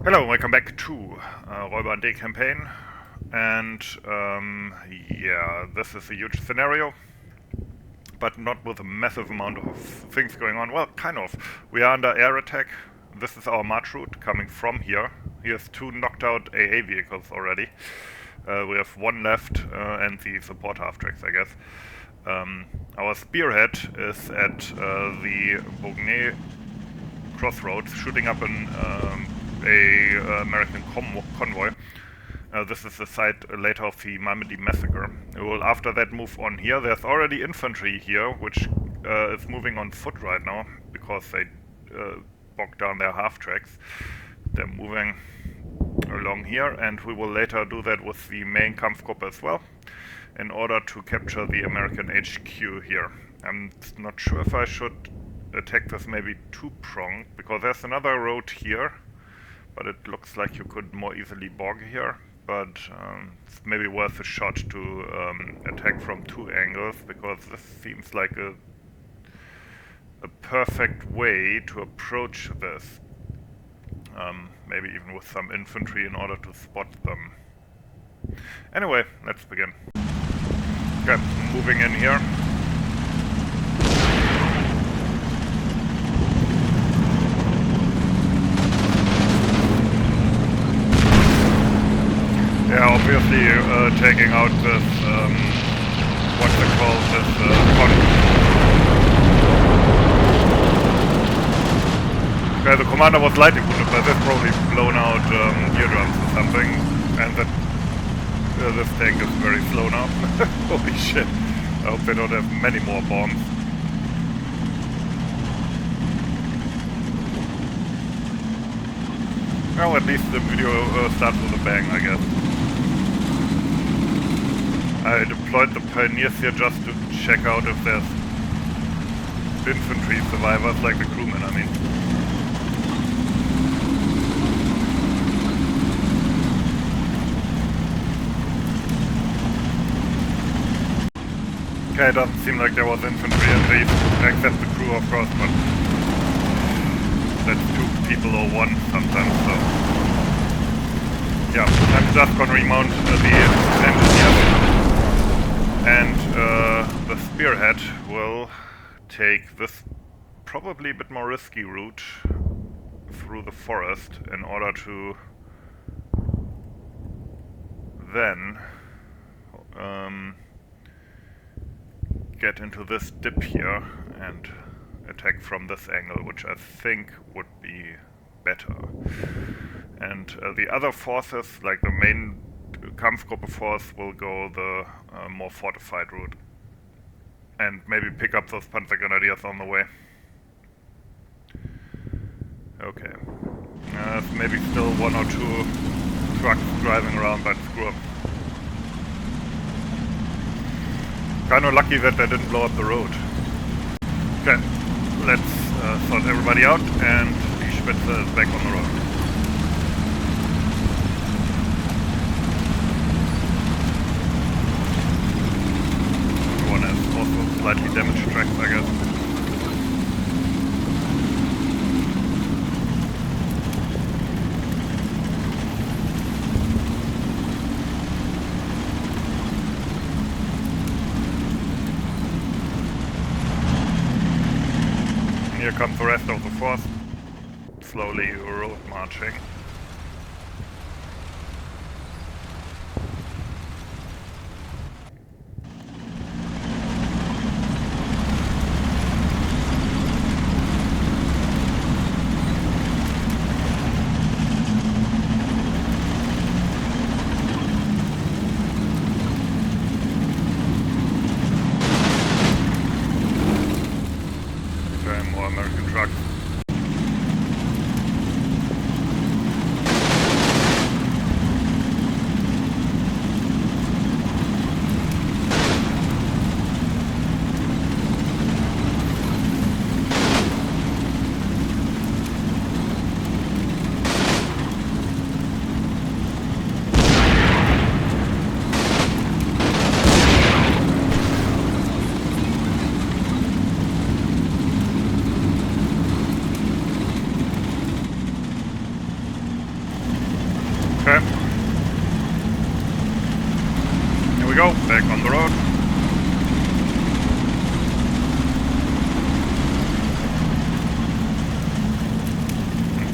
Hello, welcome back to Rollbahn Day campaign, and yeah, this is a huge scenario, but not with a massive amount of things going on. Well, kind of. We are under air attack. This is our march route coming from here. Here's 2 knocked out AA vehicles already. We have 1 left, and the support half-tracks, I guess. Our spearhead is at the Bognay crossroads, shooting up an American convoy. This is the site later of the Malmedy massacre. We will after that move on here. There's already infantry here, which is moving on foot right now because they bogged down their half tracks. They're moving along here, and we will later do that with the main Kampfgruppe as well, in order to capture the American HQ here. I'm not sure if I should attack this maybe two-pronged, because there's another road here, but it looks like you could more easily bog here. But it's maybe worth a shot to attack from 2 angles, because this seems like a perfect way to approach this. Maybe even with some infantry in order to spot them. Anyway, let's begin. Okay, moving in here. Yeah, obviously taking out this, what's it called, this okay, the commander was lightly wounded, but they've probably blown out eardrums or something, and that this tank is very slow now. Holy shit, I hope they don't have many more bombs. Well, at least the video starts with a bang, I guess. I deployed the pioneers here just to check out if there's infantry survivors, like the crewmen, I mean. Okay, it doesn't seem like there was infantry at least, except the crew of course, but that's 2 people or 1 sometimes, so... Yeah, I'm just gonna remount the engineer. And the spearhead will take this probably a bit more risky route through the forest in order to then get into this dip here and attack from this angle, which I think would be better. And the other forces, like the main Kampfgruppe force, will go the more fortified route and maybe pick up those Panzer Grenadiers on the way. Okay. Maybe still 1 or 2 trucks driving around, but screw up. Kinda lucky that they didn't blow up the road. Okay, let's sort everybody out, and the Spitze is back on the road. Slightly damaged tracks, I guess. And here comes the rest of the force, slowly road marching.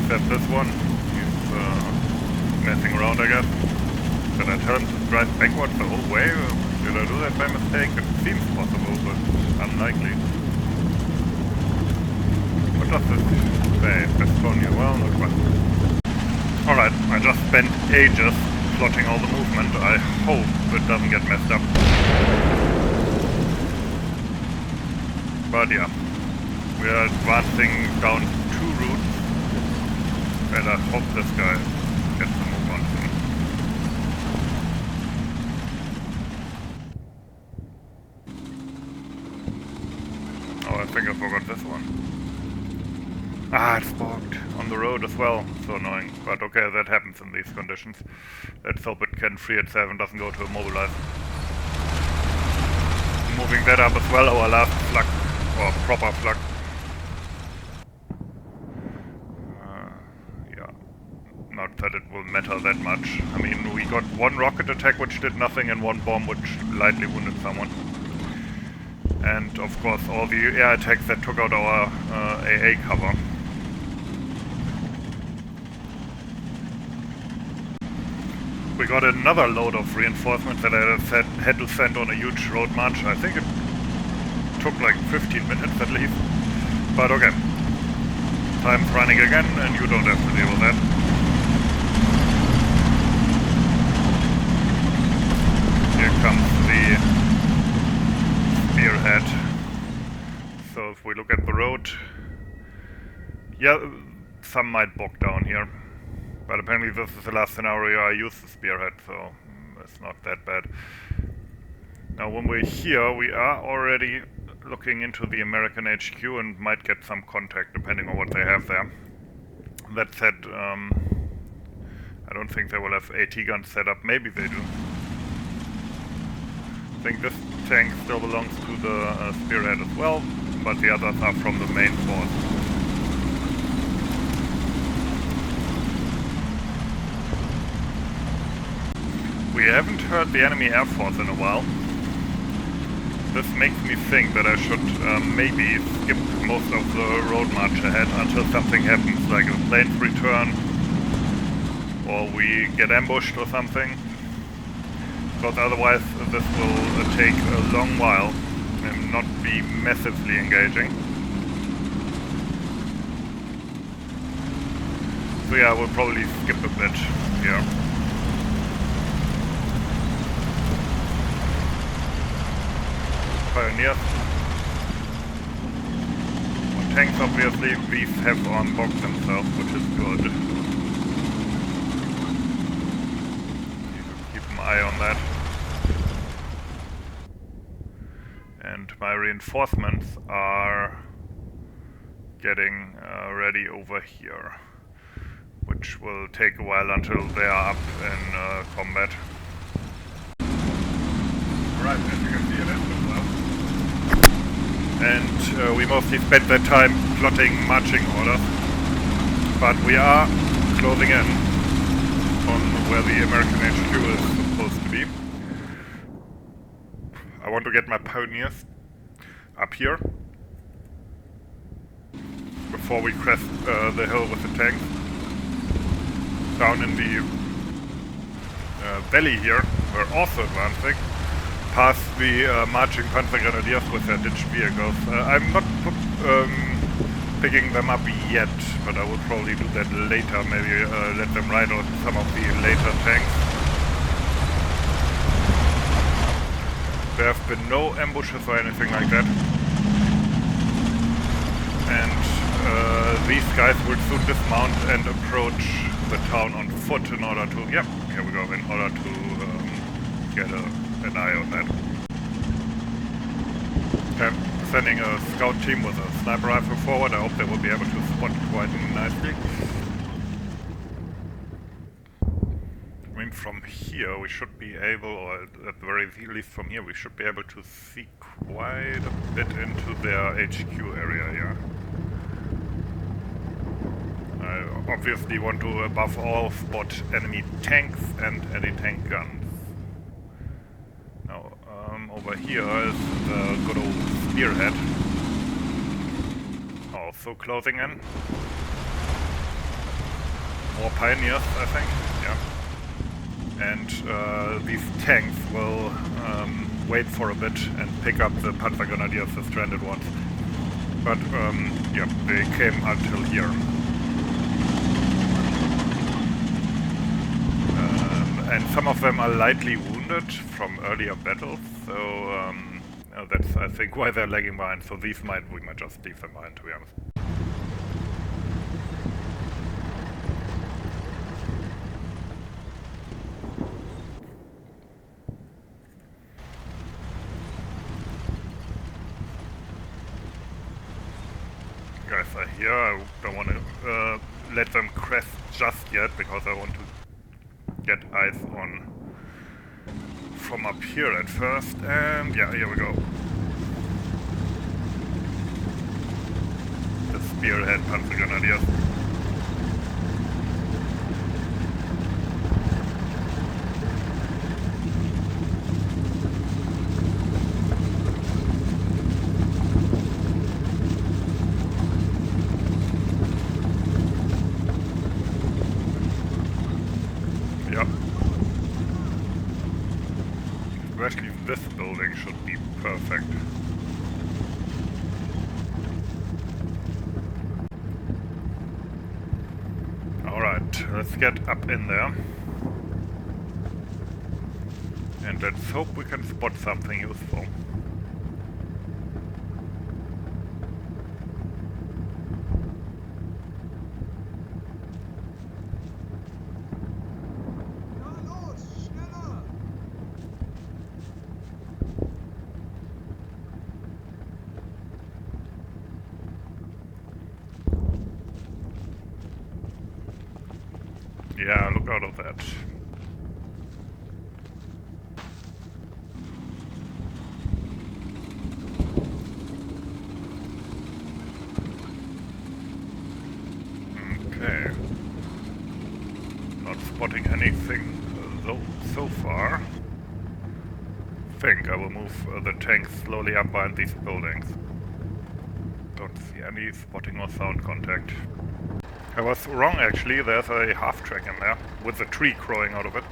except this one. He's messing around, I guess. Did I tell him to drive backwards the whole way? Did I do that by mistake? It seems possible, but unlikely. What does this say? Estonia? Well, not quite. Alright, I just spent ages plotting all the movement. I hope it doesn't get messed up. But yeah, we are advancing down 2 routes, and I hope this guy gets the move on soon. Oh, I think I forgot this one. Ah, it's blocked on the road as well. So annoying. But okay, that happens in these conditions. Let's hope it can free itself and doesn't go to immobilize. Moving that up as well, our last flak, or proper flak. Yeah, not that it will matter that much. I mean, we got 1 rocket attack which did nothing and 1 bomb which lightly wounded someone. And of course all the air attacks that took out our AA cover. We got another load of reinforcements that I had to send on a huge road march. I think it took like 15 minutes at least. But okay. Time's running again and you don't have to deal with that. Here comes the spearhead. So if we look at the road, yeah, some might bog down here. But apparently this is the last scenario I use the spearhead, so it's not that bad. Now when we're here, we are already looking into the American HQ and might get some contact depending on what they have there. That said, I don't think they will have AT guns set up. Maybe they do. I think this tank still belongs to the spearhead as well, but the others are from the main force. We haven't heard the enemy air force in a while. This makes me think that I should maybe skip most of the road march ahead until something happens, like a plane's return, or we get ambushed or something. Because otherwise this will take a long while and not be massively engaging. So yeah, we'll probably skip a bit here. Pioneers. On tanks obviously, these have on box themselves, which is good. Keep an eye on that. And my reinforcements are getting ready over here, which will take a while until they are up in combat. Alright, as you can see, it is well. And we mostly spent that time plotting marching orders, but we are closing in on where the American HQ is supposed to be. I want to get my pioneers up here before we crest the hill with the tank. Down in the valley here, we're also advancing past the marching Panzer Grenadiers with their ditched vehicles. I'm not picking them up yet, but I will probably do that later, maybe let them ride on some of the later tanks. There have been no ambushes or anything like that. And these guys will soon dismount and approach the town on foot in order to, yeah, here we go, in order to get an eye on that. Okay, sending a scout team with a sniper rifle forward. I hope they will be able to spot quite nicely. I mean, from here we should be able, or at the very least from here, we should be able to see quite a bit into their HQ area here. I obviously want to, above all, spot enemy tanks and anti-tank guns. Now, over here is the good old spearhead. Also closing in. more pioneers, I think. Yeah. And these tanks will wait for a bit and pick up the Panzer Grenadiers, the stranded ones. But yeah, they came until here. And some of them are lightly wounded from earlier battles, so that's, I think, why they're lagging behind. So these we might just leave them behind, to be honest. Guys are here. I don't want to let them crest just yet, because I want to get eyes on from up here at first. And yeah, here we go. The spearhead Panzer Grenadiers. Especially this building should be perfect. Alright, let's get up in there. And let's hope we can spot something useful. Yeah, look out of that. Okay. Not spotting anything though so far. I will move the tanks slowly up behind these buildings. Don't see any spotting or sound contact. I was wrong, actually. There's a half-track in there, with a tree growing out of it.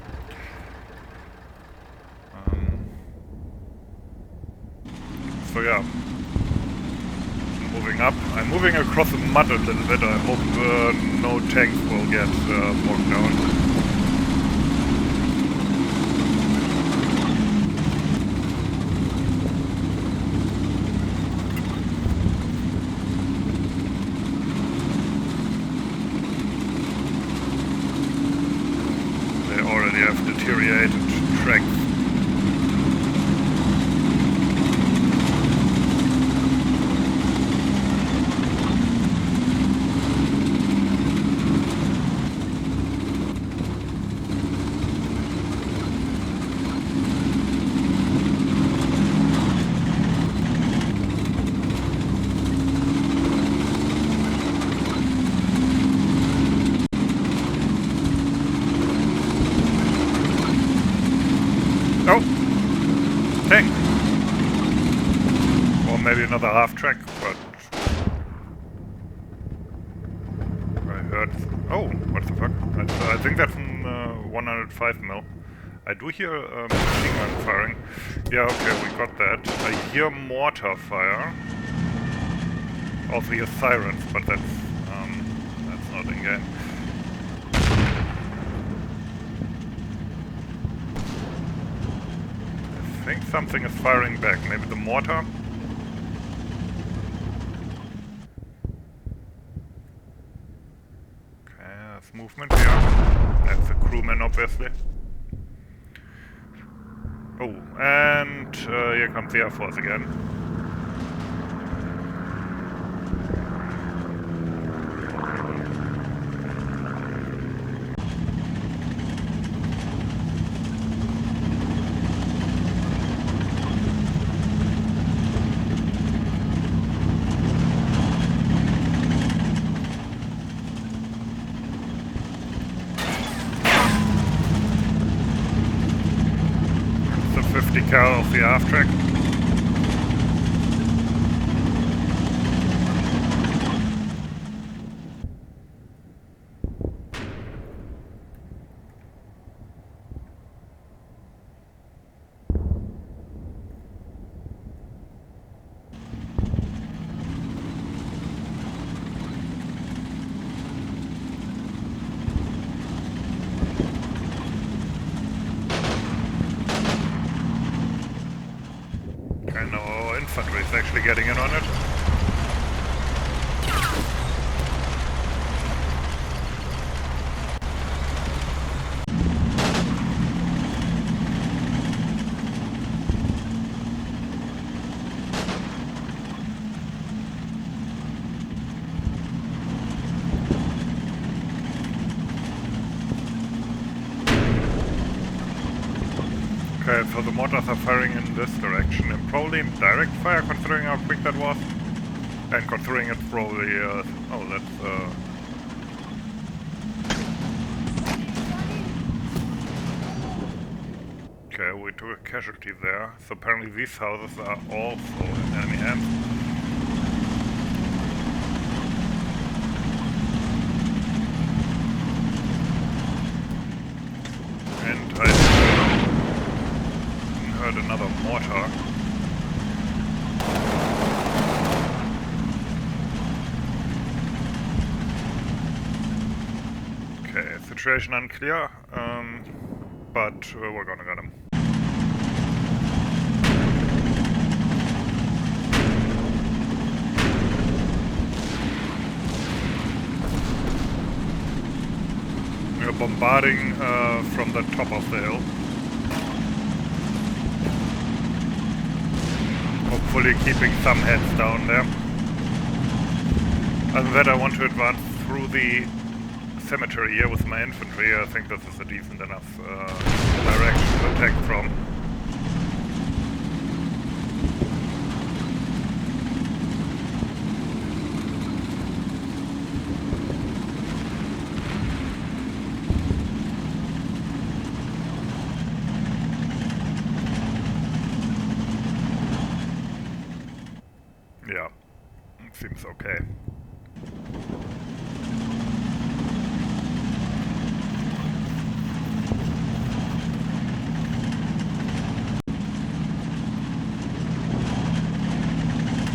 So yeah, moving up. I'm moving across the mud a little bit. I hope no tanks will get bogged down. Deteriorated track. Tank. Or maybe another half-track, but I heard... Oh, what the fuck? I think that's from 105 mil. I do hear machine gun firing. Yeah, okay, we got that. I hear mortar fire. Also hear sirens, but that's not in-game. I think something is firing back. Maybe the mortar? Okay, there's movement here. That's a crewman, obviously. Oh, and here comes the Air Force again. Cal off the aft track. actually getting in on it. Okay, so the mortars are firing in this direction, and probably in direct fire, considering how quick that was. And considering it's probably, oh, that's, okay, we took a casualty there. So apparently these houses are also in enemy hands. And I heard another mortar. Okay, situation unclear, but we're gonna get him. We're bombarding from the top of the hill. Hopefully keeping some heads down there. Other than that, I want to advance through the cemetery here with my infantry. I think this is a decent enough direction to attack from. Yeah, it seems okay.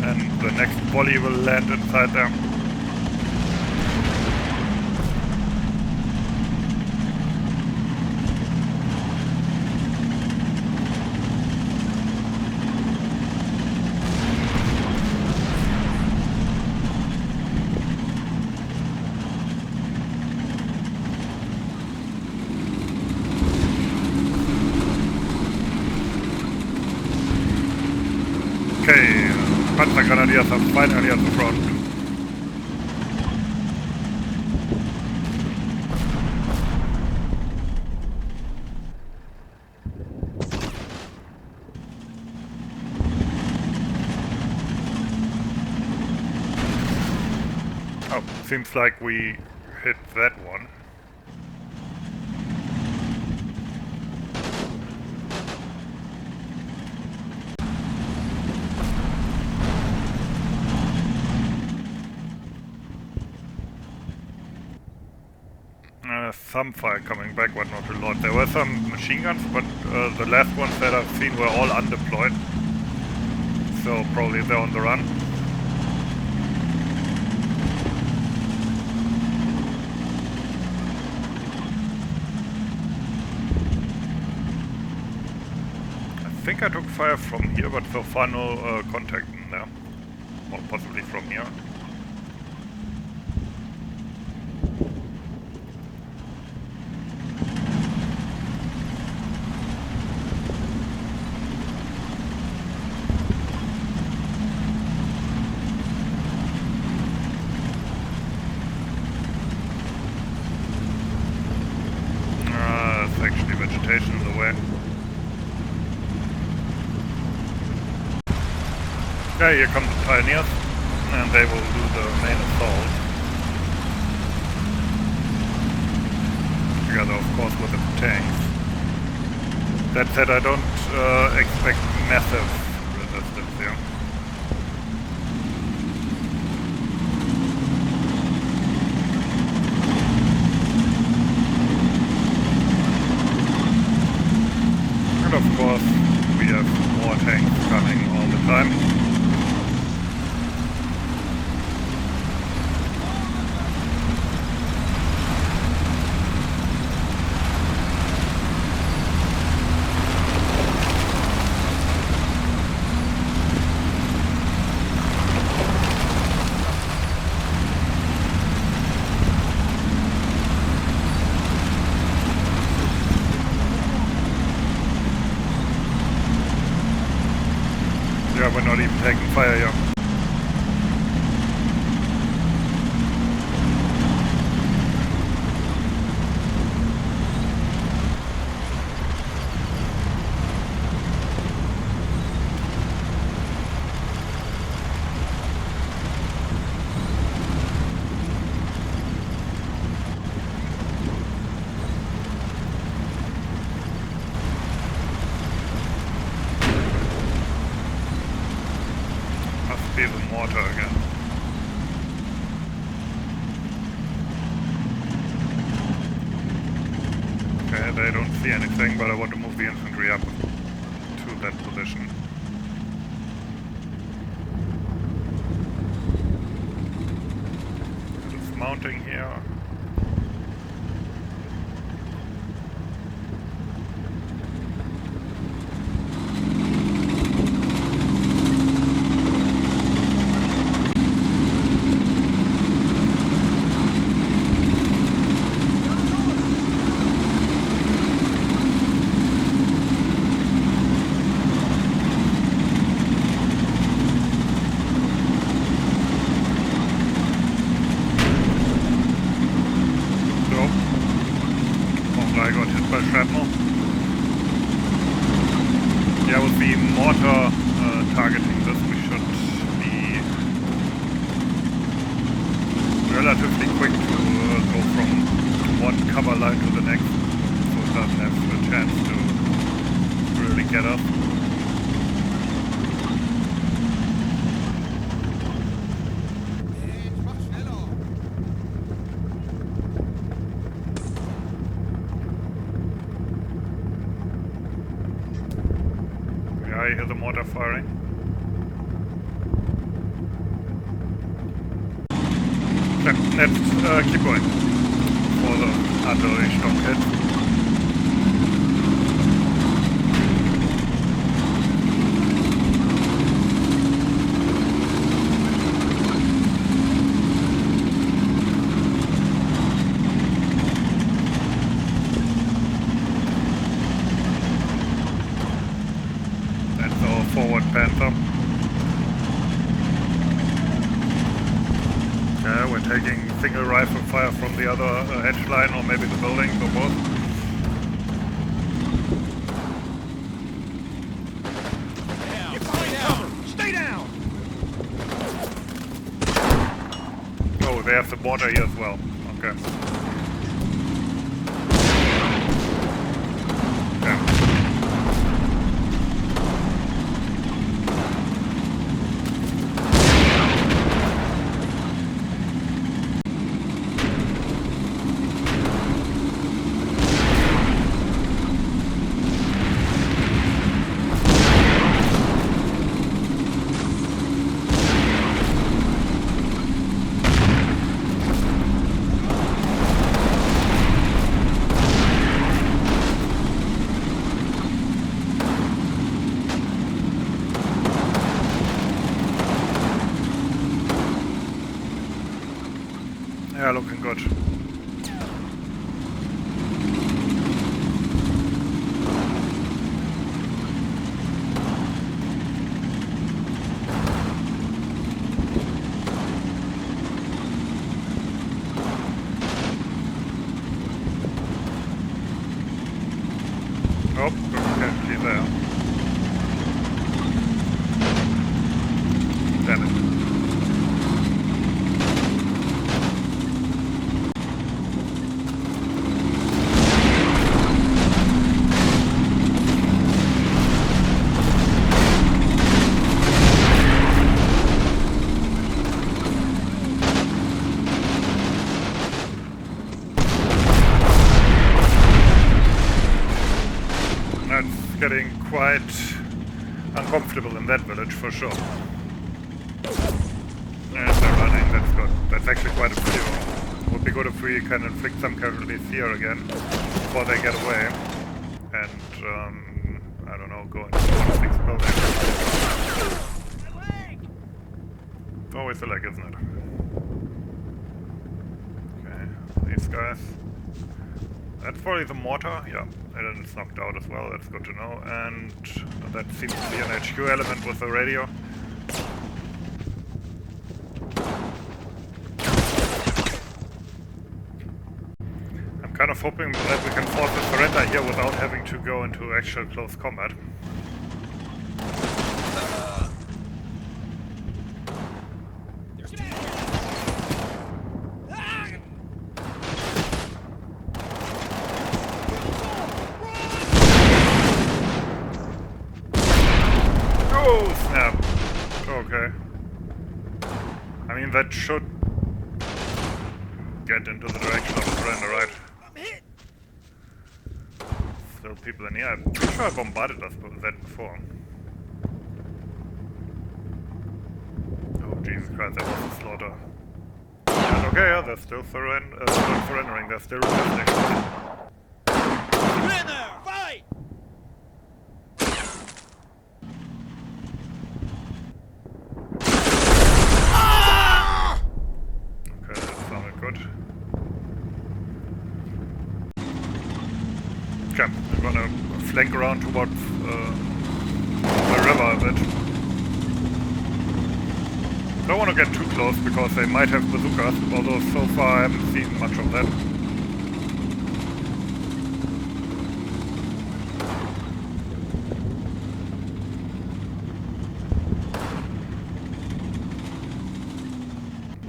And the next volley will land inside there. Okay, Panzergrenadiers are finally at the front. Oh, seems like we hit that one. Some fire coming back, but not a lot. There were some machine guns, but the last ones that I've seen were all undeployed. So probably they're on the run. I think I took fire from here, but so far no contact in there. Or possibly from here. Actually vegetation in the way. Okay, here come the pioneers, and they will do the main assault. Together, of course, with the tanks. That said, I don't expect massive resistance here. Of course, we have more tanks coming all the time. Yeah, we're not even taking fire here. Must be the mortar again. Okay, they don't see anything, but I want to move the infantry up to that position. It's mounting here. I got hit by shrapnel. Yeah, with the mortar targeting this, we should be relatively quick to go from one cover line to the next, so it doesn't have a chance to really get us. I hear the mortar firing. Okay, let's keep going for the artillery strong hit. Forward Panther. Yeah, we're taking single rifle fire from the other hedge line, or maybe the buildings, or both. Stay down! Oh, they have the mortar here as well. Okay. Yeah, looking good. Oh, casualty there. Damn it. It's getting quite uncomfortable in that village for sure. And they're running, that's good. That's actually quite a few. Would be good if we can inflict some casualties here again before they get away. And, I don't know, go into the next building. It's always a leg, isn't it? Okay, these guys. That's probably the mortar, yeah. And it's knocked out as well, that's good to know. And that seems to be an HQ element with the radio. I'm kind of hoping that we can force a surrender here without having to go into actual close combat. I mean, that should get into the direction of the surrender, right? Still people in here. I'm pretty sure I bombarded us with that before. Oh, Jesus Christ, that was a slaughter. And okay, yeah, they're still surrendering, they're still resisting. Okay, I'm gonna flank around towards the river a bit. Don't want to get too close because they might have bazookas, although so far I haven't seen much of that.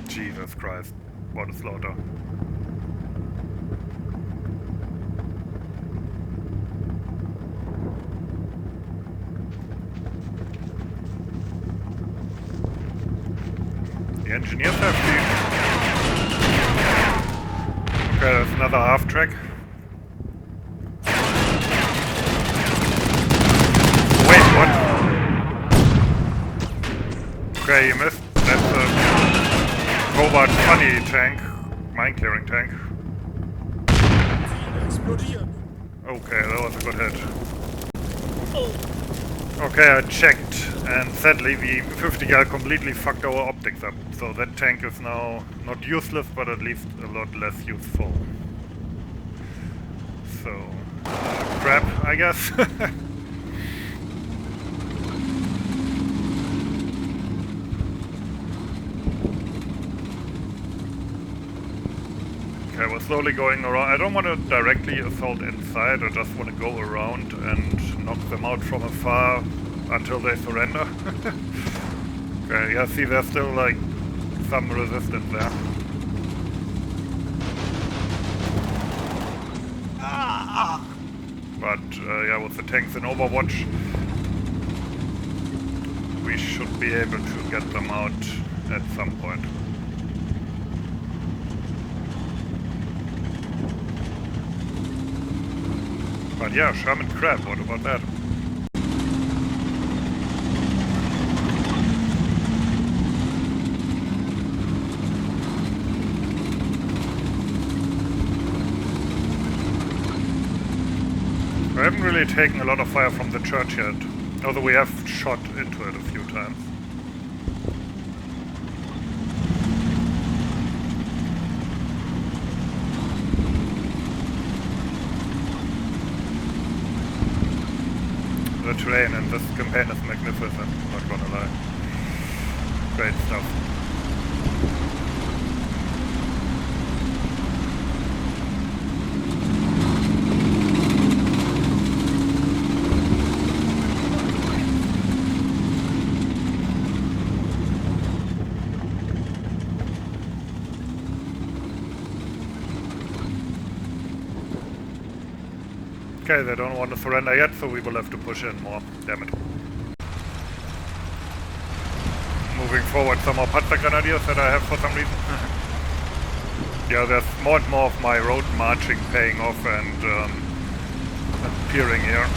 Jesus Christ, what a slaughter. The engineers have been... Okay, there's another half track. Wait, what? Okay, you missed. That's a Rollbahn funny tank. Mine clearing tank. Okay, that was a good hit. Okay, I checked, and sadly the 50 gal completely fucked our optics up. So that tank is now not useless, but at least a lot less useful. So, crap, I guess. Okay, we're slowly going around. I don't want to directly assault inside, I just want to go around and knock them out from afar until they surrender. Okay, yeah, see, there's still like some resistance there. But yeah, with the tanks in Overwatch, we should be able to get them out at some point. But yeah, Sherman Crab, what about that? We haven't really taken a lot of fire from the church yet, although we have shot into it a few times. The terrain in this campaign is magnificent, not gonna lie. Great stuff. Okay, they don't want to surrender yet, so we will have to push in more. Damn it. Moving forward, some more Panzer Grenadiers that I have for some reason. Yeah, there's more and more of my road marching paying off and appearing here.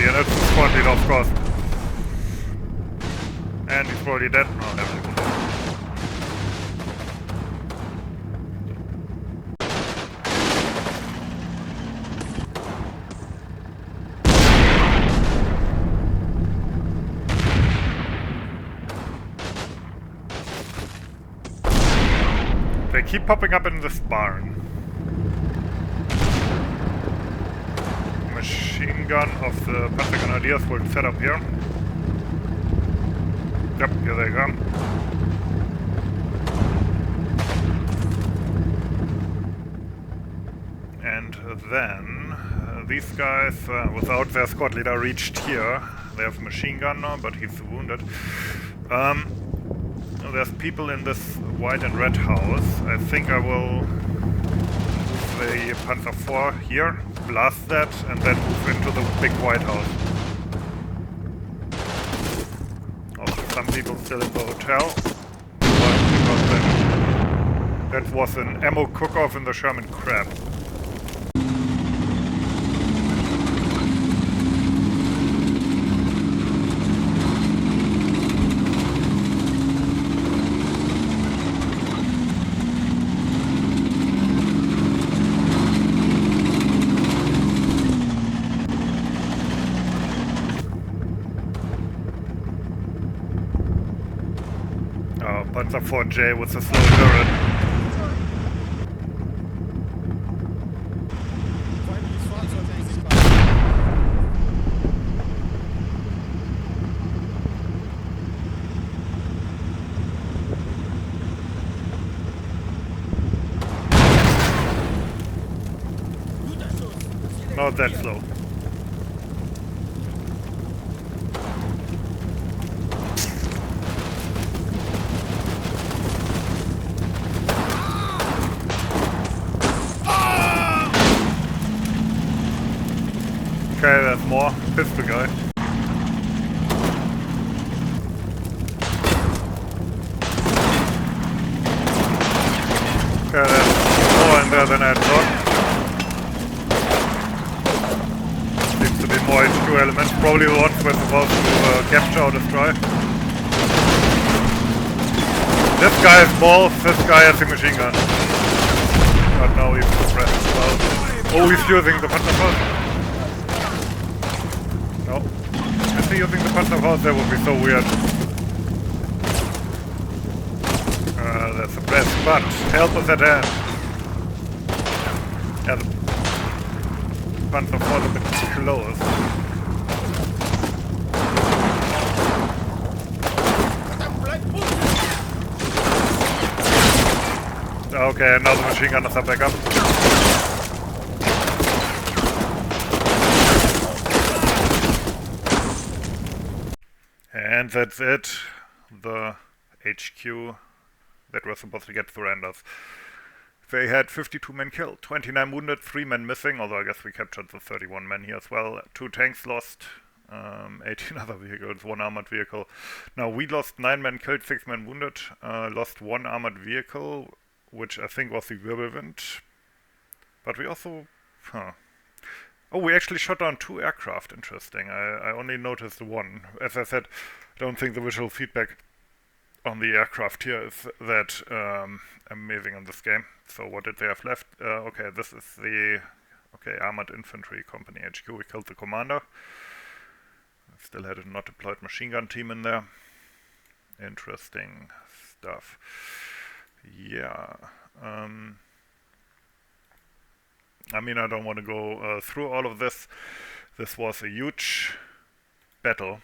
and it's the squad leader, of course. And he's probably dead. No, never. They keep popping up in this barn. Machine gun of the Panzer Grenadiers will set up here. Yep, here they come. And then these guys, without their squad leader, reached here. They have a machine gun now, but he's wounded. There's people in this white and red house. I think I will move the Panzer IV here, blast that, and then move into the big white house. Also, some people still in the hotel. Because that was an ammo cook-off in the Sherman Crab. Panzer 4J with a slow turret. Not that slow. Okay, there's more. Pistol guy. Okay, there's more in there than I thought. Seems to be more HQ elements. Probably the ones we're supposed to capture or destroy. This guy is balls, this guy has a machine gun. But now he's suppressed as well. Oh, he's using the Panzer IV. No. Is he using the Panzer IV? That would be so weird. That's a press, but help us at hand. Yeah, the Panzer IV a bit close. Okay, now the machine gunners are back up. And that's it. The HQ that was supposed to get surrenders. They had 52 men killed, 29 wounded, 3 men missing, although I guess we captured the 31 men here as well. 2 tanks lost, 18 other vehicles, 1 armored vehicle. Now we lost 9 men killed, 6 men wounded, lost 1 armored vehicle, which I think was the Wirbelwind. But we also... Oh, we actually shot down 2 aircraft, interesting. I only noticed 1. As I said, I don't think the visual feedback on the aircraft here is that amazing in this game. So what did they have left? Okay, this is the Armored Infantry Company HQ. We killed the commander. Still had a not deployed machine gun team in there. Interesting stuff. Yeah. I mean, I don't want to go through all of this. This was a huge battle.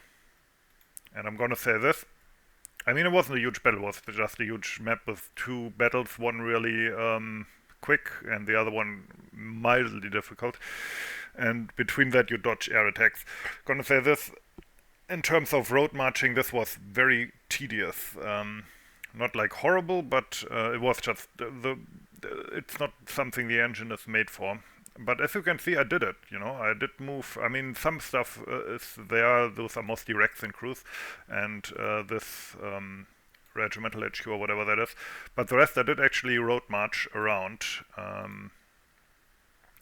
And I'm gonna say this. I mean, it wasn't a huge battle, it was just a huge map with 2 battles, one really quick and the other one mildly difficult. And between that you dodge air attacks. Gonna say this, in terms of road marching, this was very tedious. Not like horrible, but it was just, it's not something the engine is made for. But as you can see, I did it, you know, I did move. I mean, some stuff is there, those are mostly wrecks and crews, and this regimental HQ or whatever that is. But the rest I did actually road march around,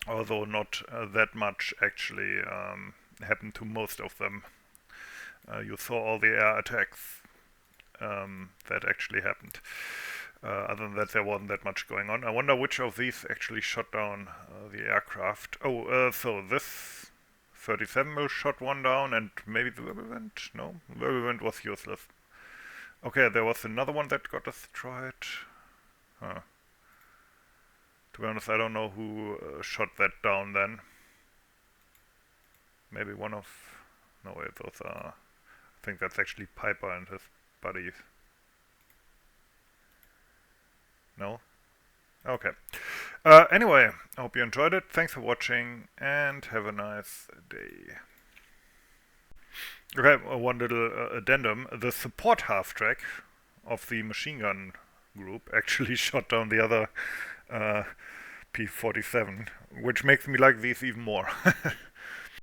although not that much actually happened to most of them. You saw all the air attacks that actually happened. Other than that, there wasn't that much going on. I wonder which of these actually shot down the aircraft. Oh, so this 37 mil shot one down, and maybe the Whirlwind? No, Whirlwind was useless. Okay, there was another one that got destroyed. Huh. To be honest, I don't know who shot that down then. Maybe one of... No, wait, those are... I think that's actually Piper and his buddies. No? Okay. Anyway, I hope you enjoyed it. Thanks for watching and have a nice day. Okay, one little addendum. The support half-track of the machine gun group actually shot down the other P-47, which makes me like these even more.